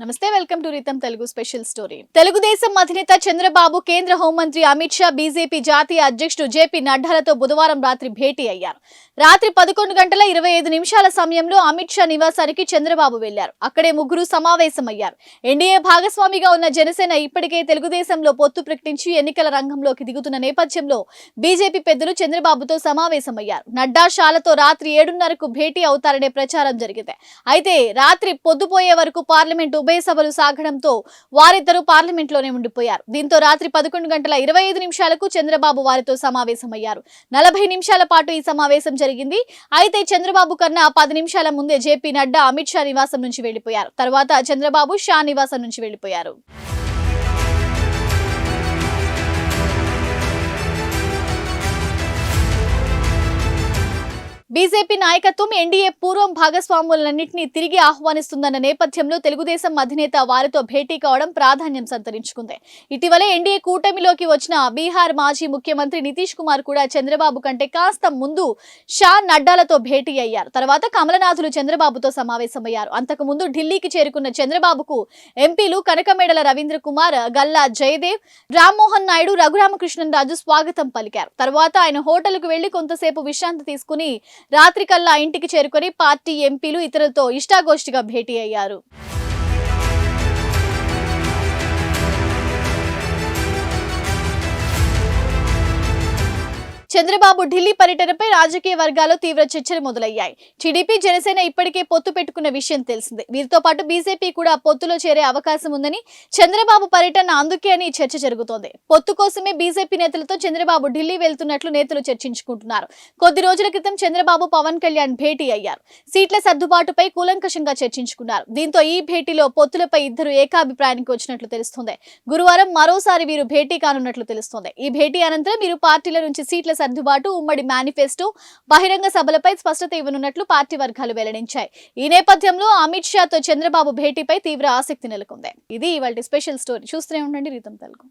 నమస్తే welcome to rhythm Telugu special story. Telugu Desam అధినేత చంద్రబాబు కేంద్ర హోంమంత్రి అమిత్ షా బీజేపీ జాతీయ అధ్యక్షుడు జేపీ నడ్డాలతో బుధవారం రాత్రి భేటీ అయ్యారు. రాత్రి 11:25 సమయంలో అమిత్ షా నివాసానికి చంద్రబాబు వెళ్లారు. అక్కడే ముగ్గురు సమావేశమయ్యారు. ఎన్డీఏ భాగస్వామిగా ఉన్న జనసేన ఇప్పటికే తెలుగుదేశంలో పొత్తు ప్రకటించి ఎన్నికల రంగంలోకి దిగుతున్న నేపథ్యంలో బీజేపీ పెద్దలు చంద్రబాబుతో సమావేశమయ్యారు. నడ్డా షాలతో రాత్రి 7:30కు భేటీ అవుతారనే ప్రచారం జరిగింది. అయితే రాత్రి పొద్దుపోయే వరకు పార్లమెంట్ ఉభయ సభలు సాగడంతో వారిద్దరూ పార్లమెంట్లోనే ఉండిపోయారు. దీంతో రాత్రి 11:25కు చంద్రబాబు వారితో సమావేశమయ్యారు. 40 నిమిషాల పాటు ఈ సమావేశం జరిగింది. అయితే చంద్రబాబు కన్నా 10 నిమిషాల ముందే జేపీ నడ్డా అమిత్ షా నివాసం నుంచి వెళ్లిపోయారు. తర్వాత చంద్రబాబు షా నివాసం నుంచి వెళ్లిపోయారు. బీజేపీ నాయకత్వం ఎన్డీఏ పూర్వం భాగస్వాములన్నింటినీ తిరిగి ఆహ్వానిస్తుందన్న నేపథ్యంలో తెలుగుదేశం అధినేత వారితో భేటీ కావడం ప్రాధాన్యం సంతరించుకుంది. ఇటీవలే ఎన్డీఏ కూటమిలోకి వచ్చిన బీహార్ మాజీ ముఖ్యమంత్రి నితీష్ కుమార్ కూడా చంద్రబాబు కంటే కాస్త ముందు షా నడ్డాలతో భేటీ అయ్యారు. తర్వాత కమలనాథులు చంద్రబాబుతో సమావేశమయ్యారు. అంతకుముందు ఢిల్లీకి చేరుకున్న చంద్రబాబుకు ఎంపీలు కనకమేడల రవీంద్ర కుమార్, గల్లా జయదేవ్, రామ్మోహన్ నాయుడు, రఘురామకృష్ణరాజు స్వాగతం పలికారు. తర్వాత ఆయన హోటల్కు వెళ్లి కొంతసేపు విశ్రాంతి తీసుకుని రాత్రికల్లా ఇంటికి చేరుకొని పార్టీ ఎంపీలు ఇతరులతో ఇష్టాగోష్ఠిగా భేటీ అయ్యారు. చంద్రబాబు ఢిల్లీ పర్యటనపై రాజకీయ వర్గాల్లో తీవ్ర చర్చలు మొదలయ్యాయి. టీడీపీ, జనసేన ఇప్పటికే పొత్తు పెట్టుకున్న విషయం తెలిసిందే. వీరితో పాటు బీజేపీ కూడా పొత్తులో చేరే అవకాశం ఉందని, చంద్రబాబు పర్యటన అందుకే అని చర్చ జరుగుతోంది. పొత్తు కోసమే బీజేపీ నేతలతో చంద్రబాబు ఢిల్లీ వెళ్తున్నట్లు నేతలు చర్చించుకుంటున్నారు. కొద్ది రోజుల క్రితం చంద్రబాబు పవన్ కళ్యాణ్ భేటీ అయ్యారు. సీట్ల సర్దుబాటుపై కూలంకషంగా చర్చించుకున్నారు. దీంతో ఈ భేటీలో పొత్తులపై ఇద్దరు ఏకాభిప్రాయానికి వచ్చినట్లు తెలుస్తోంది. గురువారం మరోసారి వీరు భేటీ కానున్నట్లు తెలుస్తోంది. ఈ భేటీ అనంతరం వీరు పార్టీల నుంచి సీట్ల సర్దుబాటు, ఉమ్మడి మేనిఫెస్టో, బహిరంగ సభలపై స్పష్టత ఇవ్వనున్నట్లు పార్టీ వర్గాలు వెల్లడించాయి. ఈ నేపథ్యంలో అమిత్ షాతో చంద్రబాబు భేటీపై తీవ్ర ఆసక్తి నెలకొంది. ఇది ఇవాల్టి స్పెషల్ స్టోరీ. చూస్తూనే ఉండండి రితం తెలుగు.